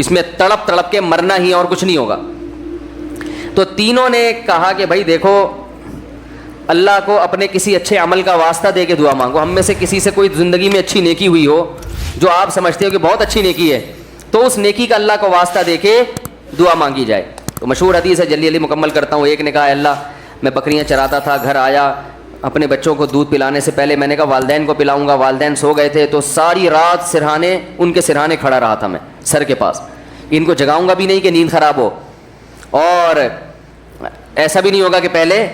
اس میں تڑپ تڑپ کے مرنا ہی اور کچھ نہیں ہوگا. تو تینوں نے کہا کہ بھائی دیکھو اللہ کو اپنے کسی اچھے عمل کا واسطہ دے کے دعا مانگو. ہم میں سے کسی سے کوئی زندگی میں اچھی نیکی ہوئی ہو جو آپ سمجھتے ہو کہ بہت اچھی نیکی ہے, تو اس نیکی کا اللہ کو واسطہ دے کے دعا مانگی جائے. تو مشہور حدیث ہے, جلدی جلدی مکمل کرتا ہوں. ایک نے کہا اللہ میں بکریاں چراتا تھا, گھر آیا, اپنے بچوں کو دودھ پلانے سے پہلے میں نے کہا والدین کو پلاؤں گا, والدین سو گئے تھے تو ساری رات سرہانے ان کے سرہانے کھڑا رہا تھا میں سر کے پاس, ان کو جگاؤں گا بھی نہیں کہ نیند خراب ہو, اور ایسا بھی نہیں ہوگا کہ پہلے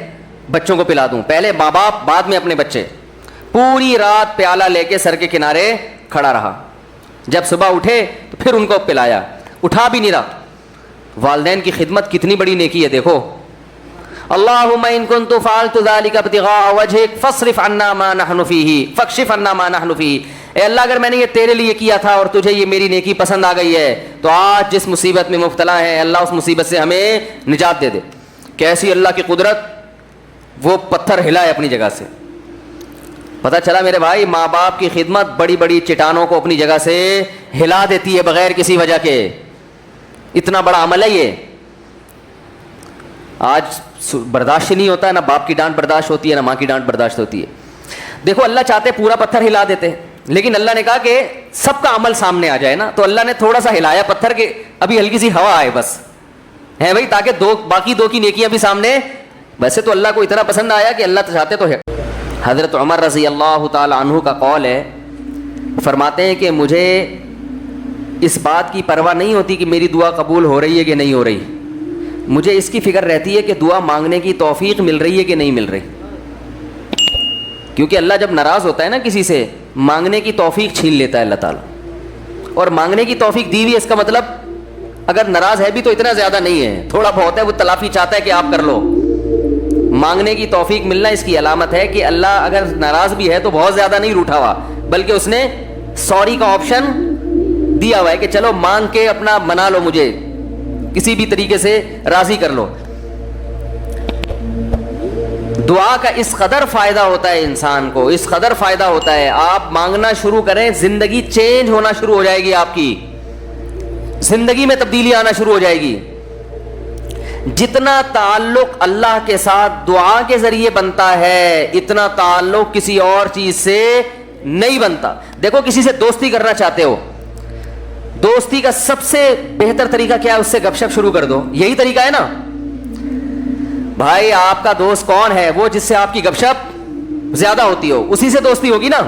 بچوں کو پلا دوں, پہلے ماں باپ بعد میں اپنے بچے. پوری رات پیالہ لے کے سر کے کنارے کھڑا رہا, جب صبح اٹھے تو پھر ان کو پلایا, اٹھا بھی نہیں رہا. والدین کی خدمت کتنی بڑی نیکی ہے دیکھو. اللہم ان کنت فعلت ذلک ابتغاء وجہک فاصرف عنا ما نحن فیہ فاکشف عنا ما نحن فیہ. اے اللہ اگر میں نے یہ تیرے لیے کیا تھا اور تجھے یہ میری نیکی پسند آ گئی ہے تو آج جس مصیبت میں مبتلا ہے اللہ اس مصیبت سے ہمیں نجات دے دے. کیسی اللہ کی قدرت, وہ پتھر ہلائے اپنی جگہ سے. پتہ چلا میرے بھائی ماں باپ کی خدمت بڑی بڑی چٹانوں کو اپنی جگہ سے ہلا دیتی ہے بغیر کسی وجہ کے. اتنا بڑا عمل ہے یہ. آج برداشت نہیں ہوتا ہے, نہ باپ کی ڈانٹ برداشت ہوتی ہے نہ ماں کی ڈانٹ برداشت ہوتی ہے. دیکھو اللہ چاہتے پورا پتھر ہلا دیتے, لیکن اللہ نے کہا کہ سب کا عمل سامنے آ جائے نا, تو اللہ نے تھوڑا سا ہلایا پتھر کے, ابھی ہلکی سی ہوا آئے بس ہے بھائی, تاکہ باقی دو کی نیکیاں بھی سامنے. ویسے تو اللہ کو اتنا پسند آیا کہ اللہ چاہتے تو ہے. حضرت عمر رضی اللہ تعالی عنہ کا قول ہے, فرماتے ہیں کہ مجھے اس بات کی پرواہ نہیں ہوتی کہ میری دعا قبول ہو رہی ہے کہ نہیں ہو رہی, مجھے اس کی فکر رہتی ہے کہ دعا مانگنے کی توفیق مل رہی ہے کہ نہیں مل رہی. کیونکہ اللہ جب ناراض ہوتا ہے نا کسی سے, مانگنے کی توفیق چھین لیتا ہے اللہ تعالیٰ. اور مانگنے کی توفیق دی ہوئی, اس کا مطلب اگر ناراض ہے بھی تو اتنا زیادہ نہیں ہے, تھوڑا بہت ہے, وہ تلافی چاہتا ہے کہ آپ کر لو. مانگنے کی توفیق ملنا اس کی علامت ہے کہ اللہ اگر ناراض بھی ہے تو بہت زیادہ نہیں روٹھا ہوا, بلکہ اس نے سوری کا آپشن دیا ہوا ہے کہ چلو مانگ کے اپنا منا لو, مجھے کسی بھی طریقے سے راضی کر لو. دعا کا اس قدر فائدہ ہوتا ہے انسان کو, اس قدر فائدہ ہوتا ہے. آپ مانگنا شروع کریں, زندگی چینج ہونا شروع ہو جائے گی, آپ کی زندگی میں تبدیلی آنا شروع ہو جائے گی. جتنا تعلق اللہ کے ساتھ دعا کے ذریعے بنتا ہے اتنا تعلق کسی اور چیز سے نہیں بنتا. دیکھو کسی سے دوستی کرنا چاہتے ہو, دوستی کا سب سے بہتر طریقہ کیا ہے, اس سے گپ شپ شروع کر دو. یہی طریقہ ہے نا بھائی. آپ کا دوست کون ہے, وہ جس سے آپ کی گپ شپ زیادہ ہوتی ہو, اسی سے دوستی ہوگی نا.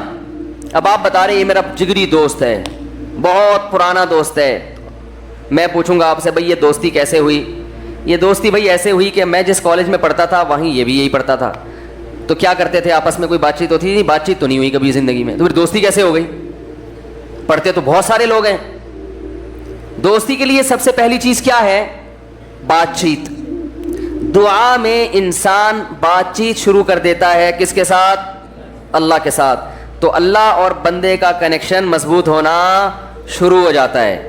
اب آپ بتا رہے ہیں یہ میرا جگری دوست ہے, بہت پرانا دوست ہے, میں پوچھوں گا آپ سے بھائی یہ دوستی کیسے ہوئی. یہ دوستی بھائی ایسے ہوئی کہ میں جس کالج میں پڑھتا تھا وہیں یہ بھی یہی پڑھتا تھا, تو کیا کرتے تھے آپس میں, کوئی بات چیت ہوتی تھی؟ بات چیت تو نہیں ہوئی کبھی زندگی میں, تو پھر دوستی کیسے ہو گئی؟ پڑھتے تو بہت سارے لوگ ہیں. دوستی کے لیے سب سے پہلی چیز کیا ہے؟ بات چیت. دعا میں انسان بات چیت شروع کر دیتا ہے کس کے ساتھ؟ اللہ کے ساتھ. تو اللہ اور بندے کا کنیکشن مضبوط ہونا شروع ہو جاتا ہے.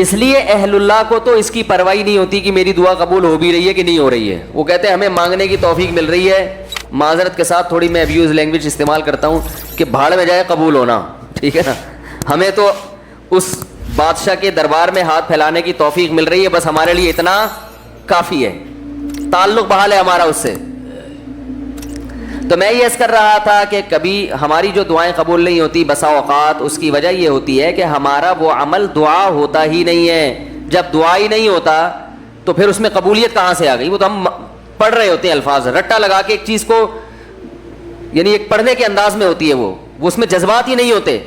اس لیے اہل اللہ کو تو اس کی پرواہ نہیں ہوتی کہ میری دعا قبول ہو بھی رہی ہے کہ نہیں ہو رہی ہے. وہ کہتے ہیں ہمیں مانگنے کی توفیق مل رہی ہے. معذرت کے ساتھ تھوڑی میں ابیوز لینگویج استعمال کرتا ہوں کہ بھاڑ میں جائے قبول ہونا, ٹھیک ہے نا. ہمیں تو اس بادشاہ کے دربار میں ہاتھ پھیلانے کی توفیق مل رہی ہے, بس ہمارے لیے اتنا کافی ہے, تعلق بحال ہے ہمارا اس سے. تو میں یہ عرض کر رہا تھا کہ کبھی ہماری جو دعائیں قبول نہیں ہوتی بسا اوقات اس کی وجہ یہ ہوتی ہے کہ ہمارا وہ عمل دعا ہوتا ہی نہیں ہے. جب دعا ہی نہیں ہوتا تو پھر اس میں قبولیت کہاں سے آ گئی؟ وہ تو ہم پڑھ رہے ہوتے ہیں الفاظ رٹا لگا کے ایک چیز کو, یعنی ایک پڑھنے کے انداز میں ہوتی ہے, وہ اس میں جذبات ہی نہیں ہوتے.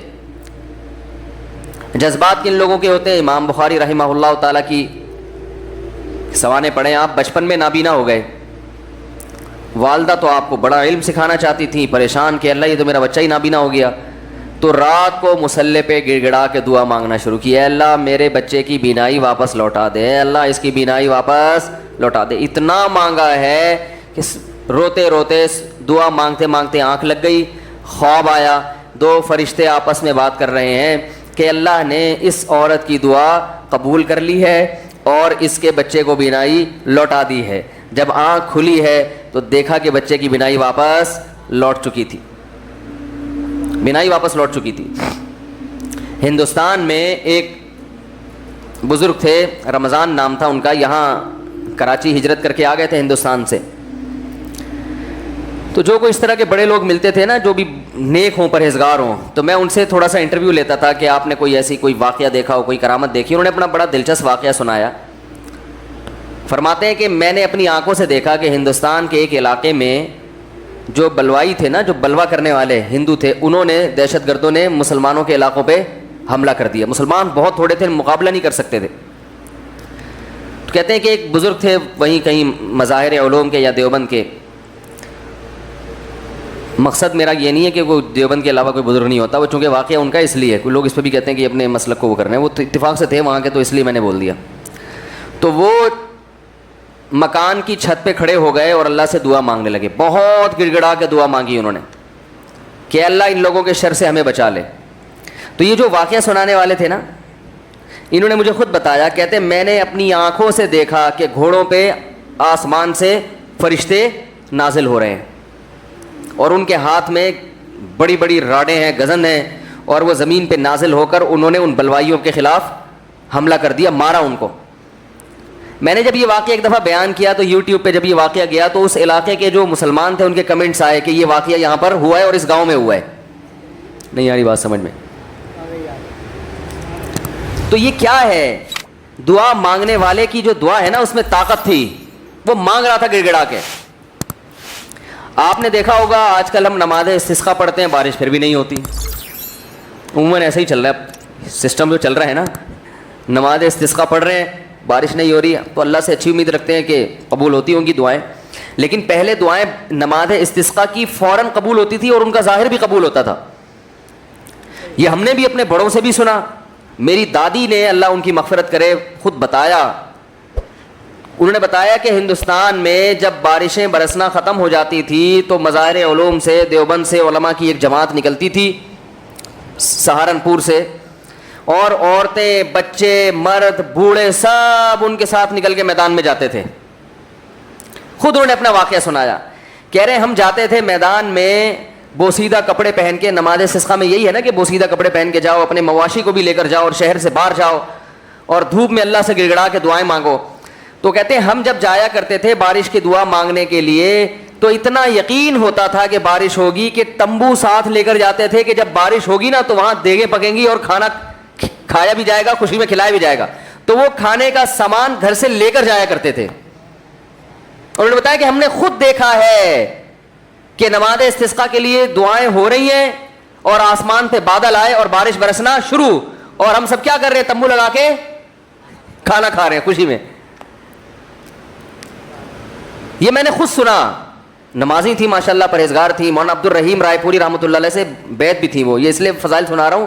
جذبات کن لوگوں کے ہوتے ہیں؟ امام بخاری رحمہ اللہ تعالیٰ کی سوانے پڑھیں آپ. بچپن میں نابینا ہو گئے, والدہ تو آپ کو بڑا علم سکھانا چاہتی تھیں, پریشان کہ اللہ یہ تو میرا بچہ ہی نابینا ہو گیا. تو رات کو مصلے پہ گڑ گڑا کے دعا مانگنا شروع کی, اے اللہ میرے بچے کی بینائی واپس لوٹا دے, اے اللہ اس کی بینائی واپس لوٹا دے. اتنا مانگا ہے کہ روتے روتے دعا مانگتے مانگتے آنکھ لگ گئی, خواب آیا, دو فرشتے آپس میں بات کر رہے ہیں کہ اللہ نے اس عورت کی دعا قبول کر لی ہے اور اس کے بچے کو بینائی لوٹا دی ہے. جب آنکھ کھلی ہے تو دیکھا کہ بچے کی بینائی واپس لوٹ چکی تھی, بینائی واپس لوٹ چکی تھی. ہندوستان میں ایک بزرگ تھے, رمضان نام تھا ان کا, یہاں کراچی ہجرت کر کے آ گئے تھے ہندوستان سے. تو جو کوئی اس طرح کے بڑے لوگ ملتے تھے نا, جو بھی نیک ہوں, پرہیزگار ہوں, تو میں ان سے تھوڑا سا انٹرویو لیتا تھا کہ آپ نے کوئی ایسی کوئی واقعہ دیکھا ہو, کوئی کرامت دیکھی. انہوں نے اپنا بڑا دلچسپ واقعہ سنایا. فرماتے ہیں کہ میں نے اپنی آنکھوں سے دیکھا کہ ہندوستان کے ایک علاقے میں جو بلوائی تھے نا, جو بلوا کرنے والے ہندو تھے, انہوں نے, دہشت گردوں نے مسلمانوں کے علاقوں پہ حملہ کر دیا. مسلمان بہت تھوڑے تھے, مقابلہ نہیں کر سکتے تھے. تو کہتے ہیں کہ ایک بزرگ تھے وہیں کہیں مظاہر علوم کے یا دیوبند کے. مقصد میرا یہ نہیں ہے کہ وہ دیوبند کے علاوہ کوئی بزرگ نہیں ہوتا, وہ چونکہ واقعہ ان کا اس لیے, کوئی لوگ اس پہ بھی کہتے ہیں کہ اپنے مسلک کو وہ کرنا ہے, وہ اتفاق سے تھے وہاں کے, تو اس لیے میں نے بول دیا. تو وہ مکان کی چھت پہ کھڑے ہو گئے اور اللہ سے دعا مانگنے لگے. بہت گڑ گڑا کے دعا مانگی انہوں نے کہ اللہ ان لوگوں کے شر سے ہمیں بچا لے. تو یہ جو واقعہ سنانے والے تھے نا, انہوں نے مجھے خود بتایا, کہتے میں نے اپنی آنکھوں سے دیکھا کہ گھوڑوں پہ آسمان سے فرشتے نازل ہو رہے ہیں اور ان کے ہاتھ میں بڑی بڑی راڈیں ہیں, گزن ہیں, اور وہ زمین پہ نازل ہو کر انہوں نے ان بلوائیوں کے خلاف حملہ کر دیا, مارا ان کو. میں نے جب یہ واقعہ ایک دفعہ بیان کیا تو یوٹیوب پہ جب یہ واقعہ گیا تو اس علاقے کے جو مسلمان تھے ان کے کمنٹس آئے کہ یہ واقعہ یہاں پر ہوا ہے اور اس گاؤں میں ہوا ہے. نہیں آ رہی بات سمجھ میں؟ تو یہ کیا ہے؟ دعا مانگنے والے کی جو دعا ہے نا, اس میں طاقت تھی. وہ مانگ رہا تھا گڑ گڑا کے. آپ نے دیکھا ہوگا آج کل ہم نماز استسقا پڑھتے ہیں, بارش پھر بھی نہیں ہوتی. عموماً ایسا ہی چل رہا ہے سسٹم جو چل رہا ہے نا, نماز استسقا پڑھ رہے ہیں, بارش نہیں ہو رہی ہے, تو اللہ سے اچھی امید رکھتے ہیں کہ قبول ہوتی ہوں گی دعائیں. لیکن پہلے دعائیں نماز استسقا کی فوراً قبول ہوتی تھی اور ان کا ظاہر بھی قبول ہوتا تھا. یہ ہم نے بھی اپنے بڑوں سے بھی سنا. میری دادی نے, اللہ ان کی مغفرت کرے, خود بتایا, انہوں نے بتایا کہ ہندوستان میں جب بارشیں برسنا ختم ہو جاتی تھی تو مظاہر علوم سے, دیوبند سے علماء کی ایک جماعت نکلتی تھی, سہارنپور سے, اور عورتیں, بچے, مرد, بوڑھے سب ان کے ساتھ نکل کے میدان میں جاتے تھے. خود انہوں نے اپنا واقعہ سنایا. کہہ رہے ہم جاتے تھے میدان میں بوسیدہ کپڑے پہن کے. نماز استسقا میں یہی ہے نا کہ بوسیدہ کپڑے پہن کے جاؤ, اپنے مواشی کو بھی لے کر جاؤ اور شہر سے باہر جاؤ اور دھوپ میں اللہ سے گڑ گڑا کے دعائیں مانگو. تو کہتے ہیں ہم جب جایا کرتے تھے بارش کی دعا مانگنے کے لیے تو اتنا یقین ہوتا تھا کہ بارش ہوگی کہ تمبو ساتھ لے کر جاتے تھے کہ جب بارش ہوگی نا تو وہاں دیگیں پکیں گی اور کھانا کھایا بھی جائے گا, خوشی میں کھلایا بھی جائے گا. تو وہ کھانے کا سامان گھر سے لے کر جایا کرتے تھے. انہوں نے بتایا کہ ہم نے خود دیکھا ہے کہ نماز استسقا کے لیے دعائیں ہو رہی ہیں اور آسمان پہ بادل آئے اور بارش برسنا شروع, اور ہم سب کیا کر رہے ہیں, تمبو لگا کے کھانا کھا رہے ہیں خوشی میں. یہ میں نے خود سنا. نمازی تھی ماشاءاللہ, پرہیزگار تھی. مولانا عبد الرحیم رائے پوری رحمۃ اللہ علیہ سے بیعت بھی تھی وہ. یہ اس لیے فضائل سنا رہا ہوں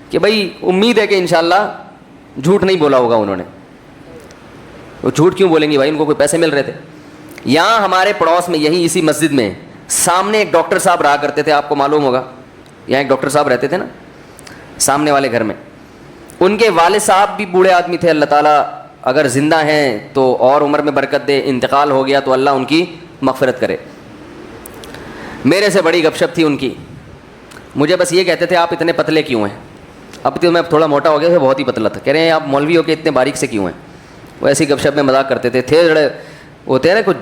کہ بھائی امید ہے کہ انشاءاللہ جھوٹ نہیں بولا ہوگا انہوں نے. وہ جھوٹ کیوں بولیں گی بھائی, ان کو کوئی پیسے مل رہے تھے. یہاں ہمارے پڑوس میں یہی اسی مسجد میں سامنے ایک ڈاکٹر صاحب رہا کرتے تھے, آپ کو معلوم ہوگا, یہاں ایک ڈاکٹر صاحب رہتے تھے نا سامنے والے گھر میں. ان کے والد صاحب بھی بوڑھے آدمی تھے, اللہ تعالیٰ اگر زندہ ہیں تو اور عمر میں برکت دے, انتقال ہو گیا تو اللہ ان کی مغفرت کرے. میرے سے بڑی گپ شپ تھی ان کی. مجھے بس یہ کہتے تھے آپ اتنے پتلے کیوں ہیں. اب تو میں تھوڑا موٹا ہو گیا تھا, بہت ہی پتلا تھا. کہہ رہے ہیں آپ مولوی ہو کے اتنے باریک سے کیوں ہیں. وہ ایسی گپ شپ میں مذاق کرتے تھے. تھے جڑے ہوتے ہیں نا کچھ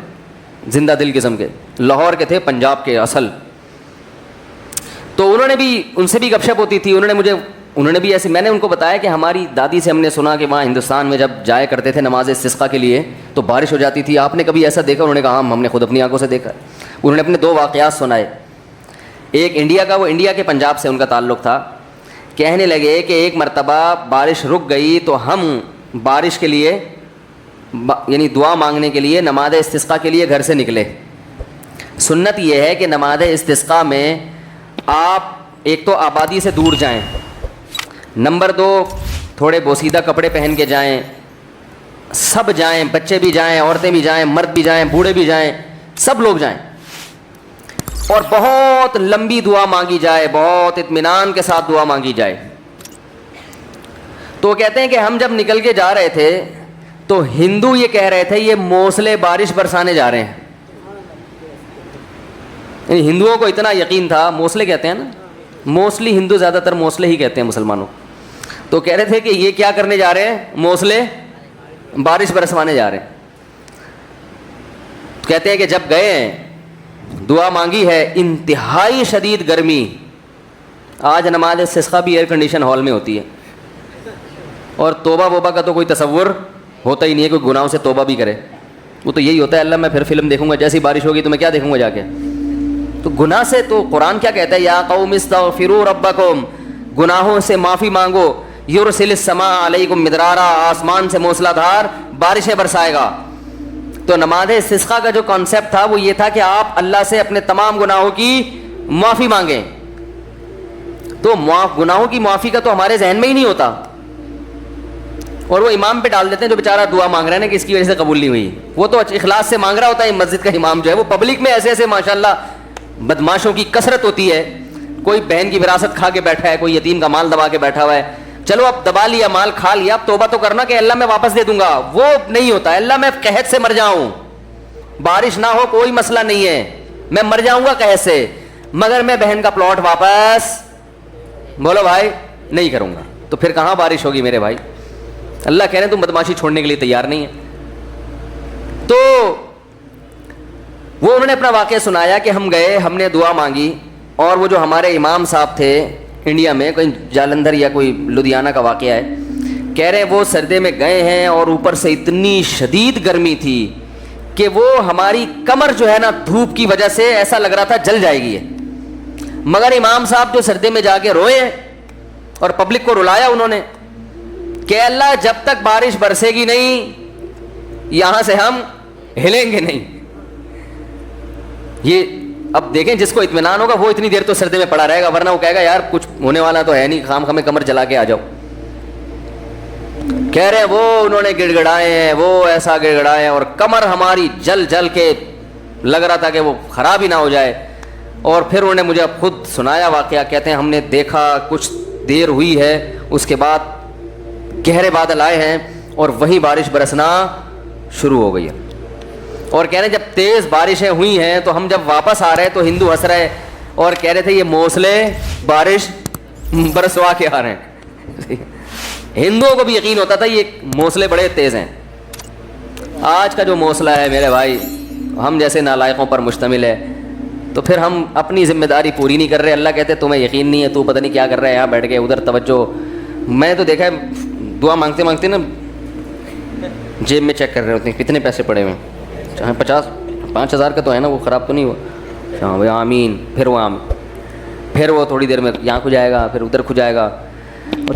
زندہ دل قسم کے, لاہور کے تھے, پنجاب کے اصل. تو انہوں نے بھی, ان سے بھی گپ شپ ہوتی تھی. انہوں نے بھی ایسے, میں نے ان کو بتایا کہ ہماری دادی سے ہم نے سنا کہ وہاں ہندوستان میں جب جایا کرتے تھے نماز استسقا کے لیے تو بارش ہو جاتی تھی. آپ نے کبھی ایسا دیکھا؟ انہوں نے کہا ہم نے خود اپنی آنکھوں سے دیکھا. انہوں نے اپنے 2 واقعات سنائے. ایک انڈیا کا, وہ انڈیا کے پنجاب سے ان کا تعلق تھا. کہنے لگے کہ ایک مرتبہ بارش رک گئی تو ہم بارش کے لیے یعنی دعا مانگنے کے لیے نماز استسقا کے لیے گھر سے نکلے. سنت یہ ہے کہ نماز استسقا میں آپ ایک تو آبادی سے دور جائیں, نمبر 2 تھوڑے بوسیدہ کپڑے پہن کے جائیں, سب جائیں, بچے بھی جائیں, عورتیں بھی جائیں, مرد بھی جائیں, بوڑھے بھی جائیں, سب لوگ جائیں, اور بہت لمبی دعا مانگی جائے, بہت اطمینان کے ساتھ دعا مانگی جائے. تو کہتے ہیں کہ ہم جب نکل کے جا رہے تھے تو ہندو یہ کہہ رہے تھے یہ موسلے بارش برسانے جا رہے ہیں. یعنی ہندوؤں کو اتنا یقین تھا, موسلے کہتے ہیں نا, موسٹلی ہندو زیادہ تر موسلے ہی کہتے ہیں مسلمانوں. تو کہہ رہے تھے کہ یہ کیا کرنے جا رہے ہیں, موصلے بارش برسوانے جا رہے ہیں. کہتے ہیں کہ جب گئے ہیں, دعا مانگی ہے, انتہائی شدید گرمی. آج نماز استسقاء بھی ایئر کنڈیشن ہال میں ہوتی ہے, اور توبہ ووبہ کا تو کوئی تصور ہوتا ہی نہیں ہے, کوئی گناہوں سے توبہ بھی کرے. وہ تو یہی ہوتا ہے, اللہ میں پھر فلم دیکھوں گا, جیسی بارش ہوگی تو میں کیا دیکھوں گا جا کے. تو گناہ سے تو قرآن کیا کہتا ہے, یا قوم استغفروا ربکم, گناہوں سے معافی مانگو. یرسل السماء علیکم مدرارا, آسمان سے موسلا دھار بارشیں برسائے گا. تو نماز استسقاء کا جو کانسیپٹ تھا وہ یہ تھا کہ آپ اللہ سے اپنے تمام گناہوں کی معافی مانگیں. تو گناہوں کی معافی کا تو ہمارے ذہن میں ہی نہیں ہوتا, اور وہ امام پہ ڈال دیتے ہیں جو بیچارہ دعا مانگ رہا ہے نا کہ اس کی وجہ سے قبول نہیں ہوئی. وہ تو اخلاص سے مانگ رہا ہوتا ہے. مسجد کا امام جو ہے وہ پبلک میں ایسے ایسے ماشاءاللہ بدماشوں کی کثرت ہوتی ہے. کوئی بہن کی وراثت کھا کے بیٹھا ہے, کوئی یتیم کا مال دبا کے بیٹھا ہوا ہے. چلو اب دبا لیا, مال کھا لیا, اب توبہ تو کرنا کہ اللہ میں واپس دے دوں گا. وہ نہیں ہوتا, اللہ میں قحط سے مر جاؤں, بارش نہ ہو کوئی مسئلہ نہیں ہے, میں مر جاؤں گا قحط سے, مگر میں بہن کا پلاٹ واپس, بولو بھائی, نہیں کروں گا. تو پھر کہاں بارش ہوگی میرے بھائی. اللہ کہہ رہے ہیں تم بدماشی چھوڑنے کے لیے تیار نہیں ہے. تو وہ انہوں نے اپنا واقعہ سنایا کہ ہم گئے, ہم نے دعا مانگی, اور وہ جو ہمارے امام صاحب تھے انڈیا میں, کوئی جالندھر یا کوئی لدھیانہ کا واقعہ ہے, کہہ رہے ہیں وہ سردے میں گئے ہیں اور اوپر سے اتنی شدید گرمی تھی کہ وہ ہماری کمر جو ہے نا دھوپ کی وجہ سے ایسا لگ رہا تھا جل جائے گی. مگر امام صاحب جو سردے میں جا کے روئے ہیں اور پبلک کو رلایا انہوں نے کہ اللہ جب تک بارش برسے گی نہیں یہاں سے ہم ہلیں گے نہیں. یہ اب دیکھیں جس کو اطمینان ہوگا وہ اتنی دیر تو سردی میں پڑا رہے گا, ورنہ وہ کہے گا یار کچھ ہونے والا تو ہے نہیں, خام خامے کمر جلا کے آ جاؤ. کہہ رہے ہیں وہ انہوں نے گڑ گڑائے ہیں, وہ ایسا گڑ گڑائے ہیں, اور کمر ہماری جل جل کے لگ رہا تھا کہ وہ خراب ہی نہ ہو جائے. اور پھر انہوں نے مجھے خود سنایا واقعہ, کہتے ہیں ہم نے دیکھا کچھ دیر ہوئی ہے, اس کے بعد گہرے بادل آئے ہیں اور وہیں بارش برسنا شروع ہو گئی ہے. اور کہہ رہے ہیں جب تیز بارشیں ہوئی ہیں تو ہم جب واپس آ رہے تو ہندو ہنس رہے اور کہہ رہے تھے یہ موصلے بارش برسوا کے آ رہے ہیں. ہندوؤں کو بھی یقین ہوتا تھا یہ موصلے بڑے تیز ہیں. آج کا جو موصلہ ہے میرے بھائی ہم جیسے نالائقوں پر مشتمل ہے, تو پھر ہم اپنی ذمہ داری پوری نہیں کر رہے. اللہ کہتے تمہیں یقین نہیں ہے, تو پتہ نہیں کیا کر رہا ہے یہاں بیٹھ کے, ادھر توجہ. میں تو دیکھا ہے دعا مانگتے مانگتے نا جیب میں چیک کر رہے ہوتے ہیں کتنے پیسے پڑے ہوئے ہیں, چاہے 5,000 کا تو ہے نا, وہ خراب تو نہیں ہوا. ہاں بھائی آمین, پھر وہ پھر وہ تھوڑی دیر میں یہاں کھجائے گا, پھر ادھر کھجائے گا.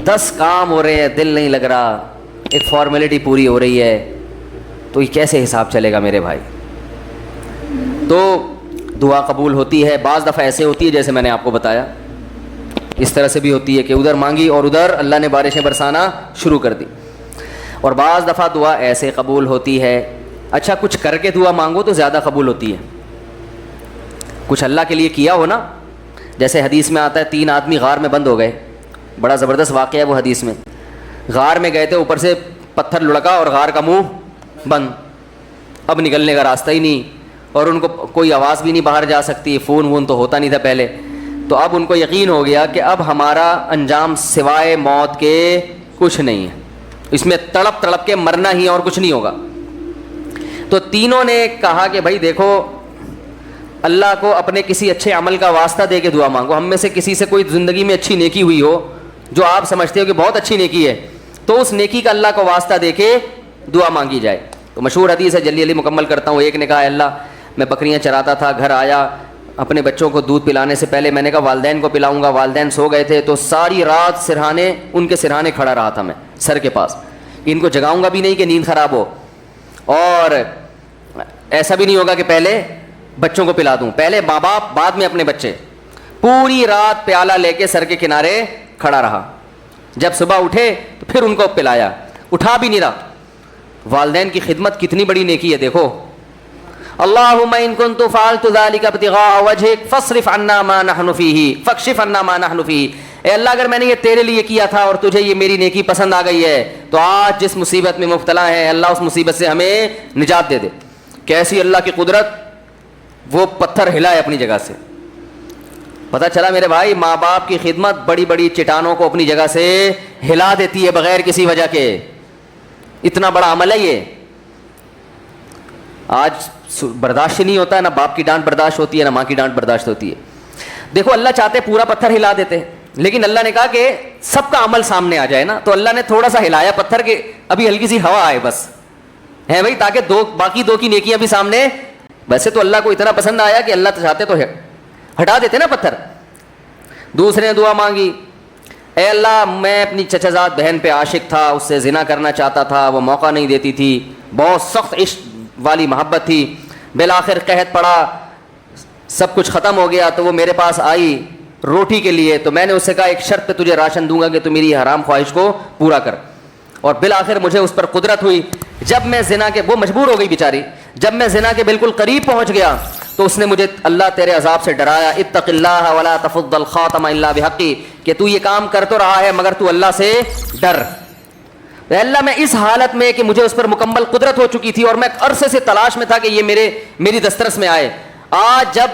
10 کام ہو رہے ہیں, دل نہیں لگ رہا, ایک فارمیلٹی پوری ہو رہی ہے, تو یہ کیسے حساب چلے گا میرے بھائی. تو دعا قبول ہوتی ہے. بعض دفعہ ایسے ہوتی ہے جیسے میں نے آپ کو بتایا, اس طرح سے بھی ہوتی ہے کہ ادھر مانگی اور ادھر اللہ نے بارشیں برسانا شروع کر دی. اور بعض دفعہ دعا ایسے قبول ہوتی ہے, اچھا کچھ کر کے دعا مانگو تو زیادہ قبول ہوتی ہے. کچھ اللہ کے لیے کیا ہو نا, جیسے حدیث میں آتا ہے 3 آدمی غار میں بند ہو گئے, بڑا زبردست واقعہ ہے وہ حدیث میں. غار میں گئے تھے, اوپر سے پتھر لڑکا اور غار کا منہ بند, اب نکلنے کا راستہ ہی نہیں, اور ان کو کوئی آواز بھی نہیں باہر جا سکتی, فون وون تو ہوتا نہیں تھا پہلے. تو اب ان کو یقین ہو گیا کہ اب ہمارا انجام سوائے موت کے کچھ نہیں ہے, اس میں تڑپ تڑپ کے مرنا ہی اور کچھ نہیں ہوگا. تو تینوں نے کہا کہ بھائی دیکھو اللہ کو اپنے کسی اچھے عمل کا واسطہ دے کے دعا مانگو. ہم میں سے کسی سے کوئی زندگی میں اچھی نیکی ہوئی ہو جو آپ سمجھتے ہو کہ بہت اچھی نیکی ہے, تو اس نیکی کا اللہ کو واسطہ دے کے دعا مانگی جائے. تو مشہور حدیث ہے, جلدی جلدی مکمل کرتا ہوں. ایک نے کہا اللہ میں بکریاں چراتا تھا, گھر آیا, اپنے بچوں کو دودھ پلانے سے پہلے میں نے کہا والدین کو پلاؤں گا. والدین سو گئے تھے تو ساری رات سرہانے ان کے سرہانے کھڑا رہا تھا میں سر کے پاس, ان کو جگاؤں گا بھی نہیں کہ نیند خراب ہو, اور ایسا بھی نہیں ہوگا کہ پہلے بچوں کو پلا دوں, پہلے ماں باپ بعد میں اپنے بچے. پوری رات پیالہ لے کے سر کے کنارے کھڑا رہا, جب صبح اٹھے تو پھر ان کو پلایا, اٹھا بھی نہیں رہا. والدین کی خدمت کتنی بڑی نیکی ہے دیکھو. اللہم ان کنت فعلت ذلک ابتغاء وجہک فاصرف عنا ما نحن فیہ فاکشف عنا ما نحن فیہ. اے اللہ اگر میں نے یہ تیرے لیے کیا تھا اور تجھے یہ میری نیکی پسند آ گئی ہے تو آج جس مصیبت میں مبتلا ہے اللہ اس مصیبت سے ہمیں نجات دے دے. کیسی اللہ کی قدرت, وہ پتھر ہلائے اپنی جگہ سے. پتہ چلا میرے بھائی ماں باپ کی خدمت بڑی بڑی چٹانوں کو اپنی جگہ سے ہلا دیتی ہے بغیر کسی وجہ کے. اتنا بڑا عمل ہے یہ. آج برداشت نہیں ہوتا ہے, نہ باپ کی ڈانٹ برداشت ہوتی ہے نہ ماں کی ڈانٹ برداشت ہوتی ہے. دیکھو اللہ چاہتے پورا پتھر ہلا دیتے, لیکن اللہ نے کہا کہ سب کا عمل سامنے آ جائے نا, تو اللہ نے تھوڑا سا ہلایا پتھر کے ابھی ہلکی سی ہوا آئے بس ہے بھائی, تاکہ باقی دو کی نیکیاں بھی سامنے. ویسے تو اللہ کو اتنا پسند آیا کہ اللہ چاہتے تو ہٹا دیتے نا پتھر. دوسرے نے دعا مانگی, اے اللہ میں اپنی چچا زاد بہن پہ عاشق تھا, اس سے زنا کرنا چاہتا تھا, وہ موقع نہیں دیتی تھی, بہت سخت عشق والی محبت تھی, بالآخر قحط پڑا, سب کچھ ختم ہو گیا, تو وہ میرے پاس آئی روٹی کے لیے, تو میں نے اس سے کہا ایک شرط پہ تجھے راشن دوں گا کہ تو میری حرام خواہش کو پورا کر. اور بالآخر مجھے اس پر قدرت ہوئی. جب میں زنا کے, وہ مجبور ہو گئی بیچاری, جب میں زنا کے بالکل قریب پہنچ گیا تو اس نے مجھے اللہ تیرے عذاب سے ڈرایا, اتق اللہ ولا تفض الخاتم الا بحقی, کہ تو یہ کام کر تو رہا ہے مگر تو اللہ سے ڈر. اللہ میں اس حالت میں کہ مجھے اس پر مکمل قدرت ہو چکی تھی اور میں عرصے سے تلاش میں تھا کہ یہ میری دسترس میں آئے, آج جب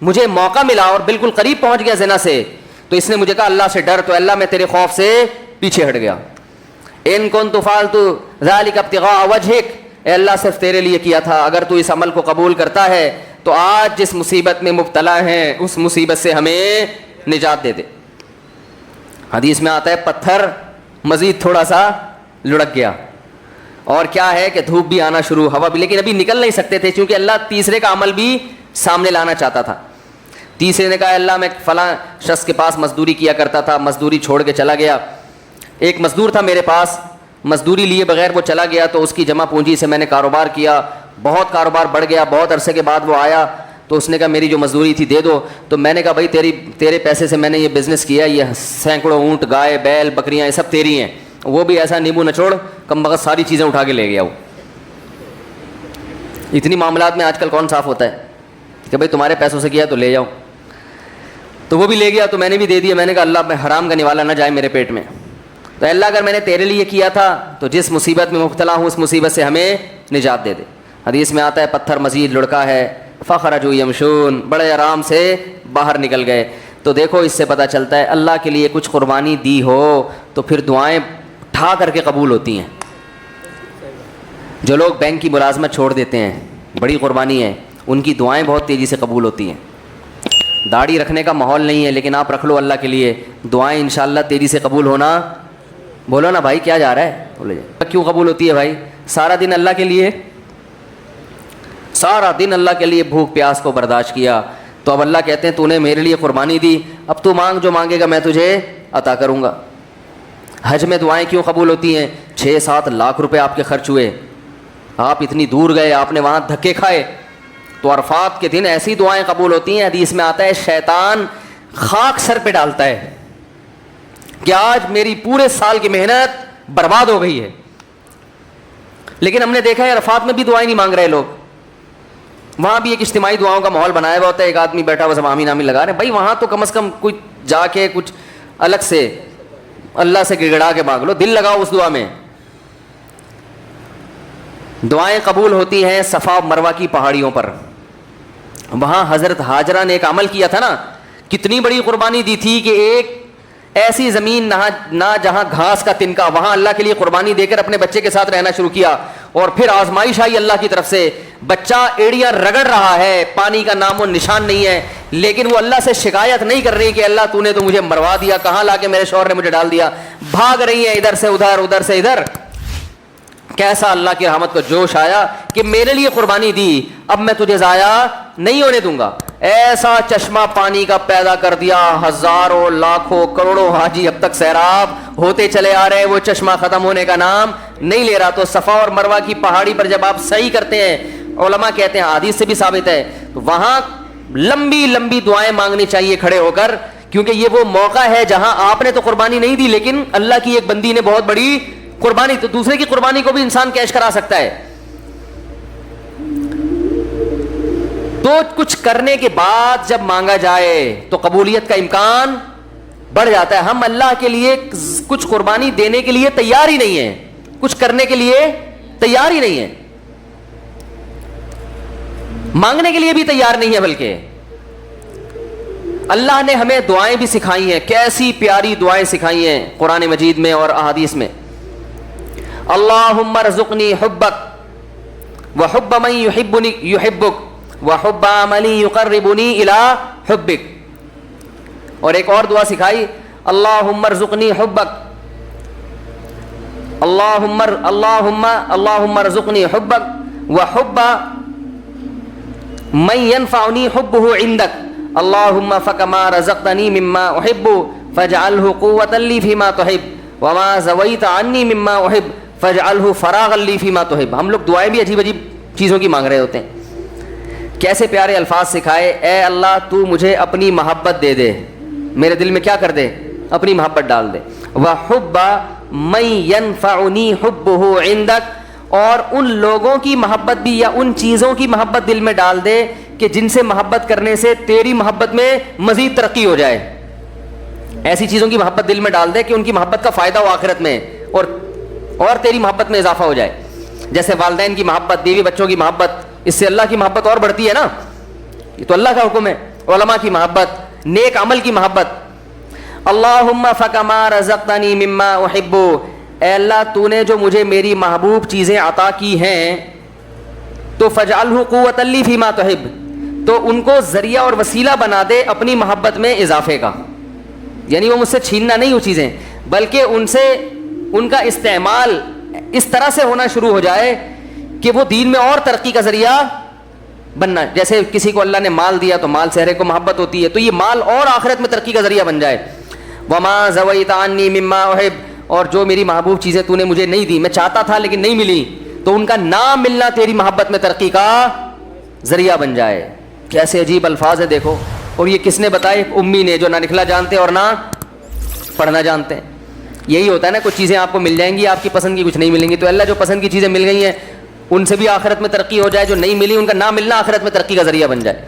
مجھے موقع ملا اور بالکل قریب پہنچ گیا زنا سے, تو اس نے مجھے کہا اللہ سے ڈر, تو اللہ میں تیرے خوف سے پیچھے ہٹ گیا. ان کنت فعلت ذلک ابتغاء وجهک, اے اللہ صرف تیرے لیے کیا تھا, اگر تو اس عمل کو قبول کرتا ہے تو آج جس مصیبت میں مبتلا ہیں اس مصیبت سے ہمیں نجات دے دے. حدیث میں آتا ہے پتھر مزید تھوڑا سا لڑک گیا, اور کیا ہے کہ دھوپ بھی آنا شروع, ہوا بھی, لیکن ابھی نکل نہیں سکتے تھے کیونکہ اللہ تیسرے کا عمل بھی سامنے لانا چاہتا تھا. تیسرے نے کہا اللہ میں فلاں شخص کے پاس مزدوری کیا کرتا تھا, مزدوری چھوڑ کے چلا گیا, ایک مزدور تھا میرے پاس, مزدوری لیے بغیر وہ چلا گیا, تو اس کی جمع پونجی سے میں نے کاروبار کیا, بہت کاروبار بڑھ گیا, بہت عرصے کے بعد وہ آیا تو اس نے کہا میری جو مزدوری تھی دے دو. تو میں نے کہا بھائی تیرے پیسے سے میں نے یہ بزنس کیا, یہ سینکڑوں اونٹ, گائے, بیل, بکریاں, یہ سب تیری ہیں. وہ بھی ایسا نیمبو نچوڑ کم بخت ساری چیزیں اٹھا کے لے گیا. وہ اتنی معاملات میں آج کل کون صاف ہوتا ہے کہ بھائی تمہارے پیسوں سے کیا تو لے جاؤ. تو وہ بھی لے گیا, تو میں نے بھی دے دیا. میں نے کہا اللہ میں حرام کا نوالا نہ جائے میرے پیٹ میں, تو اللہ اگر میں نے تیرے لیے کیا تھا تو جس مصیبت میں مبتلا ہوں اس مصیبت سے ہمیں نجات دے دے. حدیث میں آتا ہے پتھر مزید لڑکا ہے, فخرجوا یمشون, بڑے آرام سے باہر نکل گئے. تو دیکھو اس سے پتہ چلتا ہے اللہ کے لیے کچھ قربانی دی ہو تو پھر دعائیں اٹھا کر کے قبول ہوتی ہیں. جو لوگ بینک کی ملازمت چھوڑ دیتے ہیں, بڑی قربانی ہے, ان کی دعائیں بہت تیزی سے قبول ہوتی ہیں. داڑھی رکھنے کا ماحول نہیں ہے لیکن آپ رکھ لو اللہ کے لیے, دعائیں انشاءاللہ تیزی سے قبول ہونا. بولو نا بھائی کیا جا رہا ہے, بولے کیوں قبول ہوتی ہے بھائی؟ سارا دن اللہ کے لیے, سارا دن اللہ کے لیے بھوک پیاس کو برداشت کیا, تو اب اللہ کہتے ہیں تو نے میرے لیے قربانی دی, اب تو مانگ جو مانگے گا میں تجھے عطا کروں گا. حج میں دعائیں کیوں قبول ہوتی ہیں؟ 6-7 لاکھ روپے آپ کے خرچ ہوئے, آپ اتنی دور گئے, آپ نے وہاں دھکے کھائے, تو عرفات کے دن ایسی دعائیں قبول ہوتی ہیں. حدیث میں آتا ہے شیطان خاک سر پہ ڈالتا ہے کہ آج میری پورے سال کی محنت برباد ہو گئی ہے. لیکن ہم نے دیکھا ہے عرفات میں بھی دعائیں نہیں مانگ رہے لوگ. وہاں بھی ایک اجتماعی دعاؤں کا ماحول بنایا ہوا ہوتا ہے, ایک آدمی بیٹھا ہوا سب آمین آمین لگا رہے ہیں. بھائی وہاں تو کم از کم کچھ جا کے کچھ الگ سے اللہ سے گڑگڑا کے مانگ لو, دل لگاؤ اس دعا میں. دعائیں قبول ہوتی ہیں صفا مروہ کی پہاڑیوں پر. وہاں حضرت ہاجرہ نے ایک عمل کیا تھا نا, کتنی بڑی قربانی دی تھی کہ ایک ایسی زمین نہ جہاں گھاس کا تنکا, وہاں اللہ کے لیے قربانی دے کر اپنے بچے کے ساتھ رہنا شروع کیا. اور پھر آزمائش آئی اللہ کی طرف سے, بچہ ایڑیاں رگڑ رہا ہے, پانی کا نام و نشان نہیں ہے, لیکن وہ اللہ سے شکایت نہیں کر رہی کہ اللہ تو نے تو مجھے مروا دیا, کہاں لا کے میرے شوہر نے مجھے ڈال دیا. بھاگ رہی ہے ادھر سے ادھر, ادھر سے ادھر. کیسا اللہ کی رحمت کو جوش آیا کہ میرے لیے قربانی دی, اب میں تجھے ضائع نہیں ہونے دوں گا. ایسا چشمہ پانی کا پیدا کر دیا, ہزاروں لاکھوں کروڑوں حاجی اب تک سیراب ہوتے چلے آ رہے, وہ چشمہ ختم ہونے کا نام نہیں لے رہا. تو صفا اور مروہ کی پہاڑی پر جب آپ صحیح کرتے ہیں, علماء کہتے ہیں حدیث سے بھی ثابت ہے, تو وہاں لمبی لمبی دعائیں مانگنی چاہیے کھڑے ہو کر, کیونکہ یہ وہ موقع ہے جہاں آپ نے تو قربانی نہیں دی لیکن اللہ کی ایک بندی نے بہت بڑی قربانی, تو دوسرے کی قربانی کو بھی انسان کیش کرا سکتا ہے. تو کچھ کرنے کے بعد جب مانگا جائے تو قبولیت کا امکان بڑھ جاتا ہے. ہم اللہ کے لیے کچھ قربانی دینے کے لیے تیار ہی نہیں ہیں, کچھ کرنے کے لیے تیار ہی نہیں ہے, مانگنے کے لیے بھی تیار نہیں ہے. بلکہ اللہ نے ہمیں دعائیں بھی سکھائی ہیں, کیسی پیاری دعائیں سکھائی ہیں قرآن مجید میں اور احادیث میں. اللہم ارزقنی حبک وحب من یحبنی یحبک وحب عمل یقربنی الی حبک. اور ایک اور دعا سکھائی, اللہم ارزقنی حبک اللہم ارزقنی حبک وحب من ينفعنی حبہ عندک اللہم فکما رزقتنی مما احب فاجعلہ قوة لی فیما تحب وما زویت عنی مما احب فاجعلہ فراغا لی فیما تحب. ہم لوگ دعائیں بھی عجیب عجیب چیزوں کی مانگ رہے ہوتے ہیں. کیسے پیارے الفاظ سکھائے, اے اللہ تو مجھے اپنی محبت دے دے, میرے دل میں کیا کر دے, اپنی محبت ڈال دے. وحب من ينفعنی حبہ عندک, اور ان لوگوں کی محبت بھی یا ان چیزوں کی محبت دل میں ڈال دے کہ جن سے محبت کرنے سے تیری محبت میں مزید ترقی ہو جائے. ایسی چیزوں کی محبت دل میں ڈال دے کہ ان کی محبت کا فائدہ ہو آخرت میں اور تیری محبت میں اضافہ ہو جائے. جیسے والدین کی محبت, بیوی بچوں کی محبت, اس سے اللہ کی محبت اور بڑھتی ہے نا, یہ تو اللہ کا حکم ہے. علماء کی محبت, نیک عمل کی محبت. اللہم فکما رزقتنی مما احب, اے اللہ تو نے جو مجھے میری محبوب چیزیں عطا کی ہیں تو فجعلہ قوۃ لی فیما تحب, تو ان کو ذریعہ اور وسیلہ بنا دے اپنی محبت میں اضافے کا. یعنی وہ مجھ سے چھیننا نہیں وہ چیزیں, بلکہ ان سے ان کا استعمال اس طرح سے ہونا شروع ہو جائے کہ وہ دین میں اور ترقی کا ذریعہ بننا. جیسے کسی کو اللہ نے مال دیا تو مال سے ہر ایک کو محبت ہوتی ہے, تو یہ مال اور آخرت میں ترقی کا ذریعہ بن جائے. وما زویت عنی مما احب, اور جو میری محبوب چیزیں تو نے مجھے نہیں دی, میں چاہتا تھا لیکن نہیں ملی, تو ان کا نہ ملنا تیری محبت میں ترقی کا ذریعہ بن جائے. کیسے عجیب الفاظ ہیں دیکھو. اور یہ کس نے بتائے, ایک امی نے جو نہ لکھنا جانتے اور نہ پڑھنا جانتے ہیں. یہی ہوتا ہے نا, کچھ چیزیں آپ کو مل جائیں گی آپ کی پسند کی, کچھ نہیں ملیں گی. تو اللہ جو پسند کی چیزیں مل گئی ہیں ان سے بھی آخرت میں ترقی ہو جائے, جو نہیں ملی ان کا نہ ملنا آخرت میں ترقی کا ذریعہ بن جائے.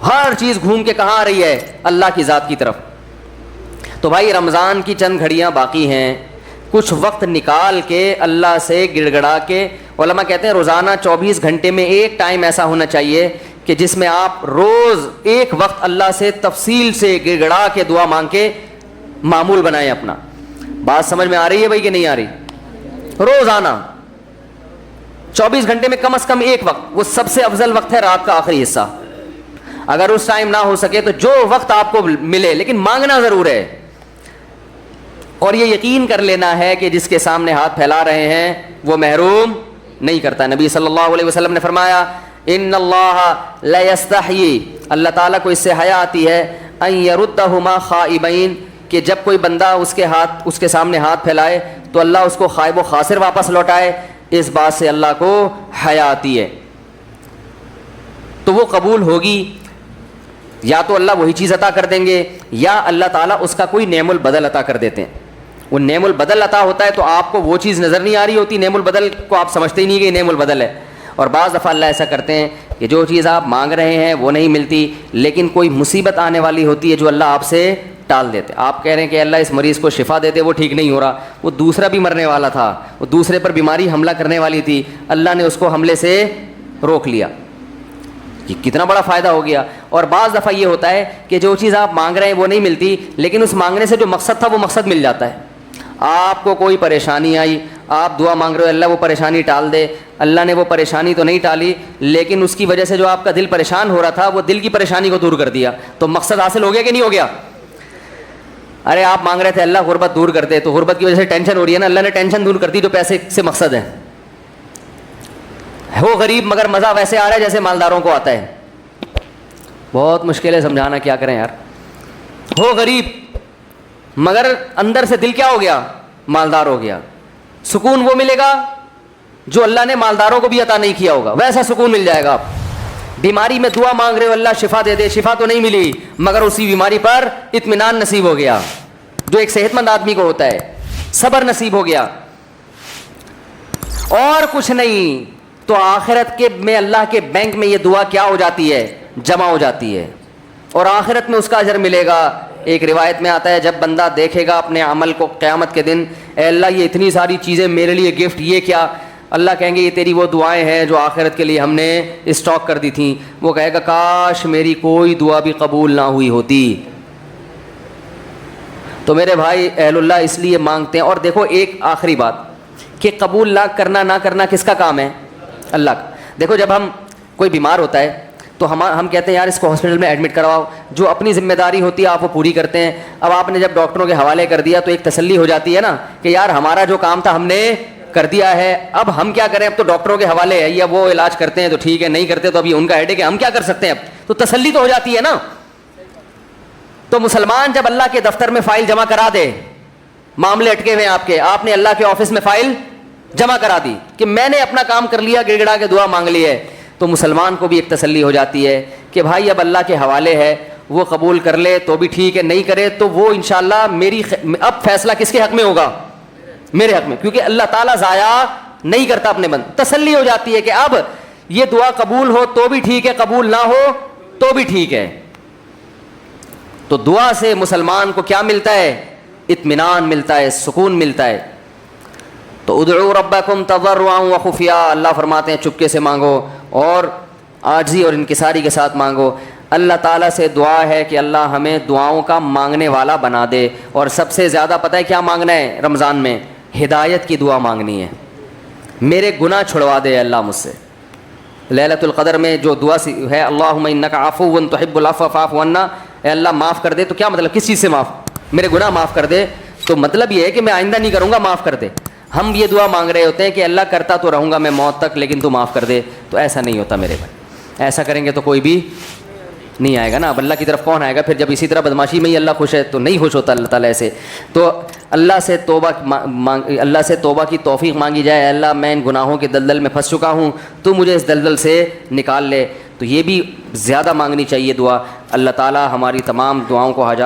ہر چیز گھوم کے کہاں آ رہی ہے, اللہ کی ذات کی طرف. تو بھائی رمضان کی چند گھڑیاں باقی ہیں, کچھ وقت نکال کے اللہ سے گڑ گڑا کے. علماء کہتے ہیں روزانہ 24 گھنٹے میں ایک ٹائم ایسا ہونا چاہیے کہ جس میں آپ روز ایک وقت اللہ سے تفصیل سے گڑ گڑا کے دعا مانگ کے معمول بنائیں اپنا. بات سمجھ میں آ رہی ہے بھائی کہ نہیں آ رہی؟ روزانہ 24 گھنٹے میں کم از کم ایک وقت, وہ سب سے افضل وقت ہے رات کا آخری حصہ. اگر اس ٹائم نہ ہو سکے تو جو وقت آپ کو ملے, لیکن مانگنا ضرور ہے. اور یہ یقین کر لینا ہے کہ جس کے سامنے ہاتھ پھیلا رہے ہیں وہ محروم نہیں کرتا. نبی صلی اللہ علیہ وسلم نے فرمایا ان اللہ لا یستحیی, اللہ تعالیٰ کو اس سے حیا آتی ہے, ان یردہما خائبین, کہ جب کوئی بندہ اس کے سامنے ہاتھ پھیلائے تو اللہ اس کو خائب و خاسر واپس لوٹائے. اس بات سے اللہ کو حیا آتی ہے. تو وہ قبول ہوگی, یا تو اللہ وہی چیز عطا کر دیں گے, یا اللہ تعالیٰ اس کا کوئی نعم البدل عطا کر دیتے ہیں. وہ نعم البدل عطا ہوتا ہے تو آپ کو وہ چیز نظر نہیں آ رہی ہوتی, نعم البدل کو آپ سمجھتے ہی نہیں کہ یہ نعم البدل ہے. اور بعض دفعہ اللہ ایسا کرتے ہیں کہ جو چیز آپ مانگ رہے ہیں وہ نہیں ملتی, لیکن کوئی مصیبت آنے والی ہوتی ہے جو اللہ آپ سے ٹال دیتے. آپ کہہ رہے ہیں کہ اللہ اس مریض کو شفا دیتے, وہ ٹھیک نہیں ہو رہا, وہ دوسرا بھی مرنے والا تھا, وہ دوسرے پر بیماری حملہ کرنے والی تھی, اللہ نے اس کو حملے سے روک لیا. یہ کتنا بڑا فائدہ ہو گیا. اور بعض دفعہ یہ ہوتا ہے کہ جو چیز آپ مانگ رہے ہیں وہ نہیں ملتی, لیکن اس مانگنے سے جو مقصد تھا وہ مقصد مل جاتا ہے. آپ کو کوئی پریشانی آئی, آپ دعا مانگ رہے ہو اللہ وہ پریشانی ٹال دے, اللہ نے وہ پریشانی تو نہیں ٹالی, لیکن اس کی وجہ سے جو آپ کا دل پریشان ہو رہا تھا وہ دل کی پریشانی کو دور کر دیا. تو مقصد حاصل ہو گیا کہ نہیں ہو گیا؟ ارے آپ مانگ رہے تھے اللہ غربت دور کر دے, تو غربت کی وجہ سے ٹینشن ہو رہی ہے نا, اللہ نے ٹینشن دور کر دی جو پیسے سے مقصد ہے. ہو غریب مگر مزہ ویسے آ رہا ہے جیسے مالداروں کو آتا ہے. بہت مشکل ہے سمجھانا, کیا کریں یار. ہو غریب مگر اندر سے دل کیا ہو گیا؟ مالدار ہو گیا. سکون وہ ملے گا جو اللہ نے مالداروں کو بھی عطا نہیں کیا ہوگا, ویسا سکون مل جائے گا. آپ بیماری میں دعا مانگ رہے ہو اللہ شفا دے دے, شفا تو نہیں ملی مگر اسی بیماری پر اطمینان نصیب ہو گیا جو ایک صحت مند آدمی کو ہوتا ہے, صبر نصیب ہو گیا. اور کچھ نہیں تو آخرت کے میں اللہ کے بینک میں یہ دعا کیا ہو جاتی ہے؟ جمع ہو جاتی ہے, اور آخرت میں اس کا اجر ملے گا. ایک روایت میں آتا ہے جب بندہ دیکھے گا اپنے عمل کو قیامت کے دن, اے اللہ یہ اتنی ساری چیزیں میرے لیے گفٹ, یہ کیا, اللہ کہیں گے یہ تیری وہ دعائیں ہیں جو آخرت کے لیے ہم نے اسٹاک کر دی تھیں. وہ کہے گا کاش میری کوئی دعا بھی قبول نہ ہوئی ہوتی. تو میرے بھائی اہل اللہ اس لیے مانگتے ہیں. اور دیکھو ایک آخری بات کہ قبول نہ کرنا کس کا کام ہے؟ اللہ کا. دیکھو جب ہم کوئی بیمار ہوتا ہے تو ہم کہتے ہیں یار اس کو ہاسپٹل میں ایڈمٹ کرواؤ. جو اپنی ذمہ داری ہوتی ہے آپ وہ پوری کرتے ہیں. اب آپ نے جب ڈاکٹروں کے حوالے کر دیا تو ایک تسلی ہو جاتی ہے نا کہ یار ہمارا جو کام تھا ہم نے کر دیا ہے, اب ہم کیا کریں, اب تو ڈاکٹروں کے حوالے ہے, یا وہ علاج کرتے ہیں تو ٹھیک ہے, نہیں کرتے تو ابھی ان کا ہیڈیک ہے, ہم کیا کر سکتے ہیں, اب تو تسلی تو ہو جاتی ہے نا. تو مسلمان جب اللہ کے دفتر میں فائل جمع کرا دے, معاملے اٹکے ہوئے آپ نے اللہ کے آفس میں فائل جمع کرا دی کہ میں نے اپنا کام کر لیا, گڑ گڑا کے دعا مانگ لی ہے, تو مسلمان کو بھی ایک تسلی ہو جاتی ہے کہ بھائی اب اللہ کے حوالے ہے, وہ قبول کر لے تو بھی ٹھیک ہے, نہیں کرے تو وہ انشاءاللہ اب فیصلہ کس کے حق میں ہوگا؟ میرے حق میں, کیونکہ اللہ تعالیٰ ضائع نہیں کرتا اپنے بندے. تسلی ہو جاتی ہے کہ اب یہ دعا قبول ہو تو بھی ٹھیک ہے, قبول نہ ہو تو بھی ٹھیک ہے. تو دعا سے مسلمان کو کیا ملتا ہے؟ اطمینان ملتا ہے, سکون ملتا ہے. تو ادعوا ربکم تضرعا وخفیا, اللہ فرماتے ہیں چپکے سے مانگو اور عاجزی اور انکساری کے ساتھ مانگو. اللہ تعالیٰ سے دعا ہے کہ اللہ ہمیں دعاؤں کا مانگنے والا بنا دے. اور سب سے زیادہ پتہ ہے کیا مانگنا ہے رمضان میں؟ ہدایت کی دعا مانگنی ہے. میرے گناہ چھڑوا دے اللہ مجھ سے. لیلۃ القدر میں جو دعا ہے اللہم انک عفو تحب العفو فاعف عنا, اے اللہ معاف کر دے. تو کیا مطلب, کس چیز سے معاف؟ میرے گناہ معاف کر دے. تو مطلب یہ ہے کہ میں آئندہ نہیں کروں گا, معاف کر دے. ہم یہ دعا مانگ رہے ہوتے ہیں کہ اللہ کرتا تو رہوں گا میں موت تک, لیکن تو معاف کر دے. تو ایسا نہیں ہوتا میرے بھائی. ایسا کریں گے تو کوئی بھی نہیں آئے گا نا. اب اللہ کی طرف کون آئے گا پھر؟ جب اسی طرح بدماشی میں ہی اللہ خوش ہے تو نہیں خوش ہوتا اللہ تعالیٰ ایسے. تو اللہ سے توبہ کی توفیق مانگی جائے. اللہ میں ان گناہوں کے دلدل میں پھنس چکا ہوں, تو مجھے اس دلدل سے نکال لے. تو یہ بھی زیادہ مانگنی چاہیے دعا. اللہ تعالیٰ ہماری تمام دعاؤں کو حاجات